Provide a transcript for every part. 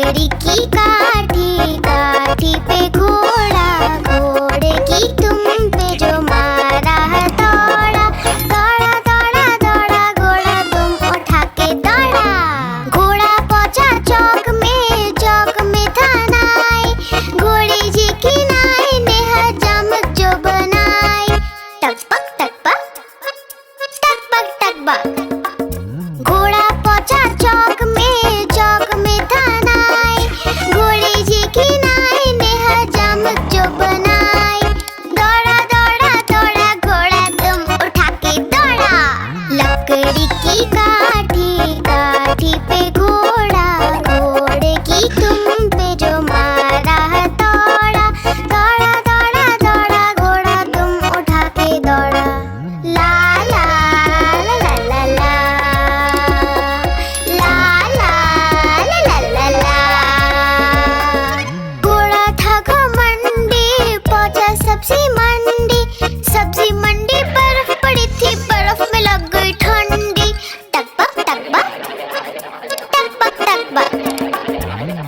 लकड़ी की काठी, काठी पे घोड़ा, घोड़े की तुम पे जो मारा है दौड़ा, दौड़ा दौड़ा दौड़ा घोड़ा तुम उठा के दौड़ा। घोड़ा पहुंचा चौक में था नाई, घोड़े जी की नाई ने हजाम जो बनाई। टकपक टकपक टकपक टकपक घोड़ा पहुंचा चौक में था नाई, घोड़े जी की नाई ने हजाम जो बनाई। दौड़ा दौड़ा दौड़ा घोड़ा तुम उठा के दौड़ा। लकड़ी की काठी, काठी पे घोड़ा, घोड़े की तुम पे जो मारा है दौड़ा, दौड़ा दौड़ा दौड़ा घोड़ा तुम उठा के दौड़ा। ला ला ला ला ला ला ला ला ला ला ला। घोड़ा था घमंडी, पहुंचा सब्जी मंडी, सब्जी मंडी बर्फ पड़ी थी, बर्फ में लग गई ठंडी। टकपक टकपक टकपक टकपक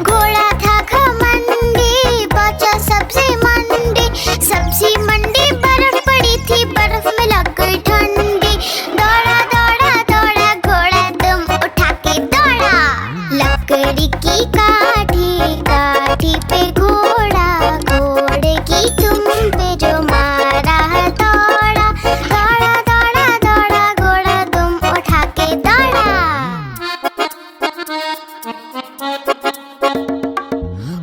घोड़ा था घमंडी, पहुंचा सब्जी मंडी, सब्जी मंडी बर्फ पड़ी थी, बर्फ में लग गई ठंडी। दौड़ा दौड़ा दौड़ा घोड़ा तुम उठा के दौड़ा। लकड़ी की काठी, काठी पे घोड़ा, घोड़े की तुम पे जो मारा है दौड़ा, दौड़ा दौड़ा दौड़ा घोड़ा तुम उठा के दौड़ा।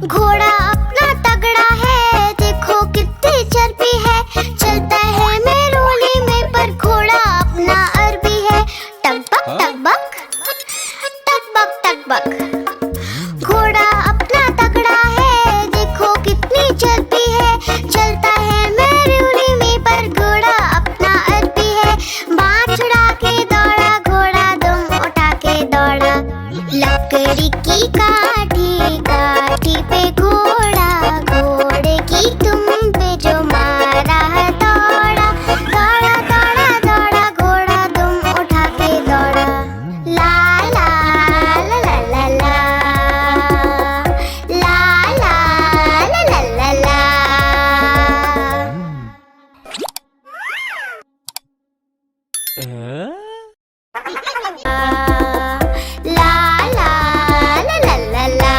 घोड़ा अपना तगड़ा है, देखो कितनी चर्बी है, चलता है मेरोली में पर घोड़ा अपना अरबी है। टकबक टकबक टकबक टकबक घोड़ा अपना तगड़ा है, देखो कितनी चर्बी है, चलता है मेरोली में पर घोड़ा अपना अरबी है। बाँह छुड़ा के दौड़ा घोड़ा तुम उठा के दौड़ा। लकड़ी की काठी, काठी पे घोड़ा, घोड़े की तुम पे जो मारा है दौड़ा, दौड़ा दौड़ा दौड़ा घोड़ा तुम उठा के दौड़ा। ला ला ला ला ला ला ला ला ला ला ला ला। ला ला ला ला ला ला।